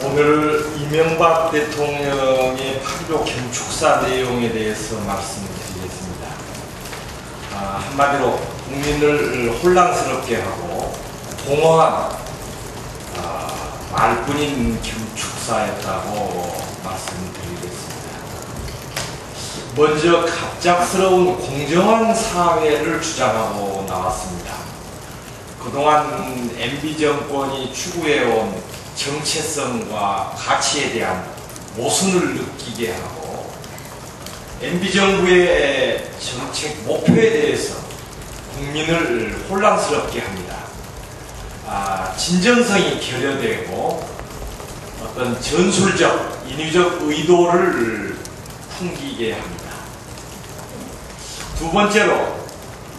오늘 이명박 대통령의 8.15 경축사 내용에 대해서 말씀드리겠습니다. 한마디로 국민을 혼란스럽게 하고 공허한 말뿐인 경축사였다고 말씀드리겠습니다. 먼저 갑작스러운 공정한 사회를 주장하고 나왔습니다. 그동안 MB 정권이 추구해온 정체성과 가치에 대한 모순을 느끼게 하고 MB 정부의 정책 목표에 대해서 국민을 혼란스럽게 합니다. 진정성이 결여되고 어떤 전술적, 인위적 의도를 풍기게 합니다. 두 번째로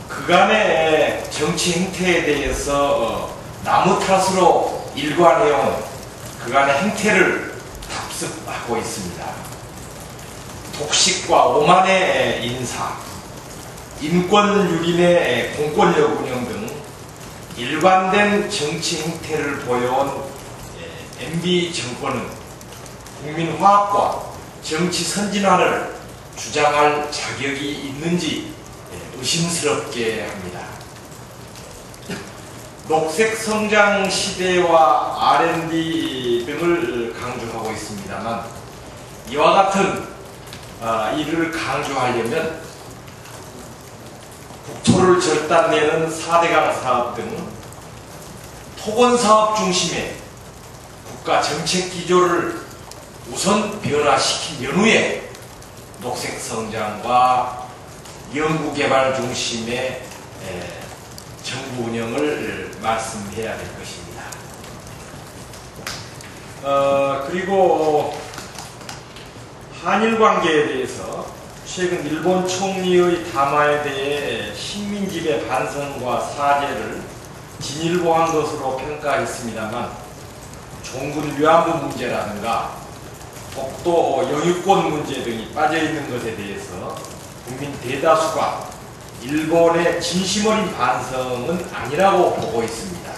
그간의 정치 행태에 대해서 나무 탓으로 일관해온 그간의 행태를 답습하고 있습니다. 독식과 오만의 인사, 인권 유린의 공권력 운영 등 일관된 정치 행태를 보여온 MB 정권은 국민 화합과 정치 선진화를 주장할 자격이 있는지 의심스럽게 합니다. 녹색 성장 시대와 R&D 등을 강조하고 있습니다만 이와 같은 이를 강조하려면 국토를 절단내는 4대강 사업 등 토건사업 중심의 국가 정책 기조를 우선 변화시킨 연후에 녹색 성장과 연구개발 중심의 정부 운영을 말씀해야 될 것입니다. 그리고 한일 관계에 대해서 최근 일본 총리의 담화에 대해 식민지배 반성과 사죄를 진일보한 것으로 평가했습니다만 종군 위안부 문제라든가 독도 영유권 문제 등이 빠져있는 것에 대해서 국민 대다수가 일본의 진심 어린 반성은 아니라고 보고 있습니다.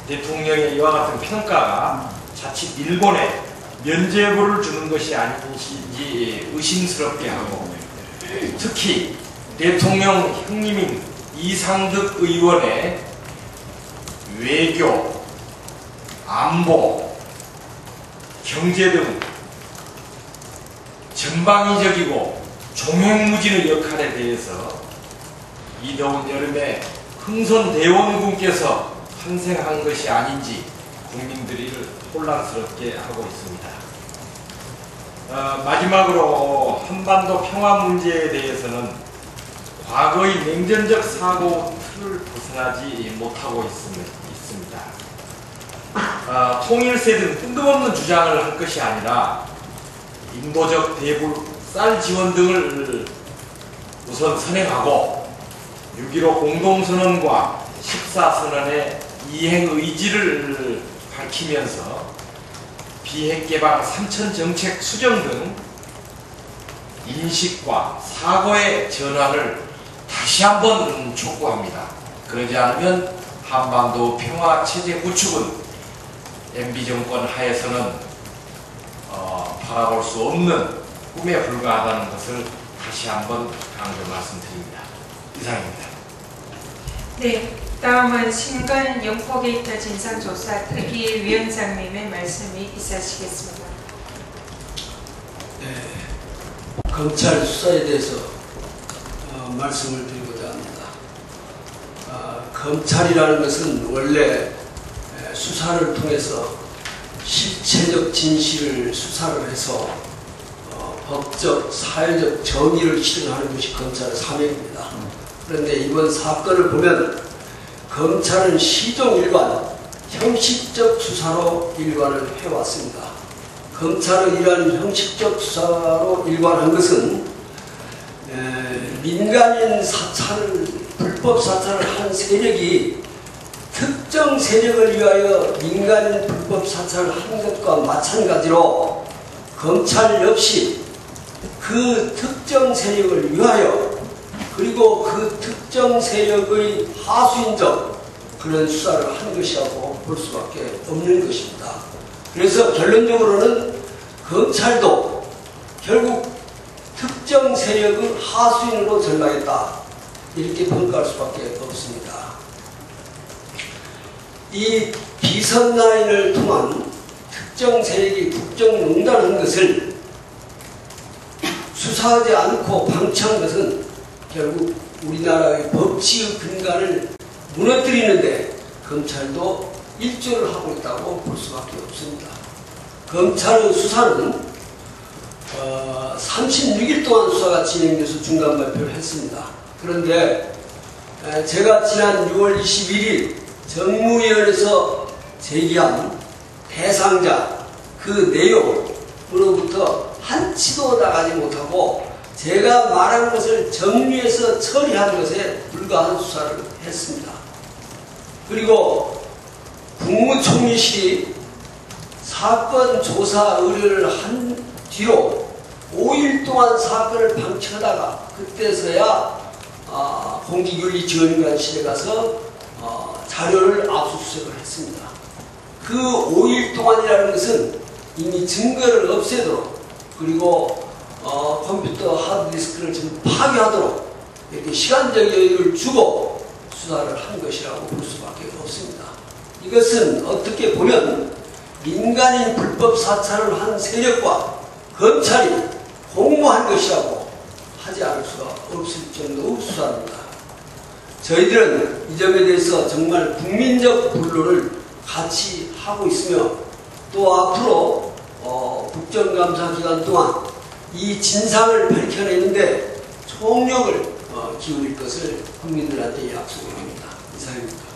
대통령의 이와 같은 평가가 자칫 일본에 면죄부를 주는 것이 아닌지 의심스럽게 하고 특히 대통령 형님인 이상득 의원의 외교, 안보, 경제 등 전방위적이고 종횡무진의 역할에 대해서 이 더운 여름에 흥선대원군께서 환생한 것이 아닌지 국민들이 혼란스럽게 하고 있습니다. 마지막으로 한반도 평화 문제에 대해서는 과거의 냉전적 사고 틀을 벗어나지 못하고 있습니다. 통일세 등 뜬금없는 주장을 할 것이 아니라 인도적 대불, 쌀 지원 등을 우선 선행하고 6.15 공동선언과 14선언의 이행 의지를 밝히면서 비핵개방 3천 정책 수정 등 인식과 사고의 전환을 다시 한번 촉구합니다. 그러지 않으면 한반도 평화 체제 구축은 MB 정권 하에서는 바라볼 수 없는 꿈에 불과하다는 것을 다시 한번 강조 말씀드립니다. 이상입니다. 네, 다음은 신건 영포게이터 진상조사 특위위원장님의 말씀이 있으시겠습니다. 네, 검찰 수사에 대해서 말씀을 드리고자 합니다. 검찰이라는 것은 원래 수사를 통해서 실체적 진실을 수사를 해서 법적, 사회적 정의를 실현하는 것이 검찰의 사명입니다. 그런데 이번 사건을 보면 검찰은 시종일관 형식적 수사로 일관을 해왔습니다. 검찰의 이러한 형식적 수사로 일관한 것은 민간인 사찰을, 불법 사찰을 한 세력이 특정 세력을 위하여 민간인 불법 사찰을 한 것과 마찬가지로 검찰 역시 그 특정 세력을 위하여 그리고 그 특정 세력의 하수인적 그런 수사를 한 것이라고 볼 수밖에 없는 것입니다. 그래서 결론적으로는 검찰도 결국 특정 세력의 하수인으로 전락했다, 이렇게 평가할 수밖에 없습니다. 이 비선 라인을 통한 특정 세력이 국정농단한 것을 수사하지 않고 방치한 것은 결국 우리나라의 법치의 근간을 무너뜨리는데 검찰도 일조를 하고 있다고 볼 수밖에 없습니다. 검찰의 수사는 36일 동안 수사가 진행돼서 중간 발표를 했습니다. 그런데 제가 지난 6월 21일 정무위원회에서 제기한 대상자 그 내용으로부터 한치도 나가지 못하고 제가 말한 것을 정리해서 처리한 것에 불과한 수사를 했습니다. 그리고 국무총리실이 사건 조사 의뢰를 한 뒤로 5일 동안 사건을 방치하다가 그때서야 공직윤리지원관실에 가서 자료를 압수수색을 했습니다. 그 5일 동안이라는 것은 이미 증거를 없애도록, 그리고 컴퓨터 하드디스크를 좀 파괴하도록 이렇게 시간적 여유를 주고 수사를 한 것이라고 볼 수밖에 없습니다. 이것은 어떻게 보면 민간인 불법 사찰을 한 세력과 검찰이 공모한 것이라고 하지 않을 수가 없을 정도의 수사입니다. 저희들은 이 점에 대해서 정말 국민적 분노를 같이 하고 있으며, 또 앞으로 국정감사 기간 동안 이 진상을 밝혀내는데 총력을 기울일 것을 국민들한테 약속을 합니다. 이상입니다.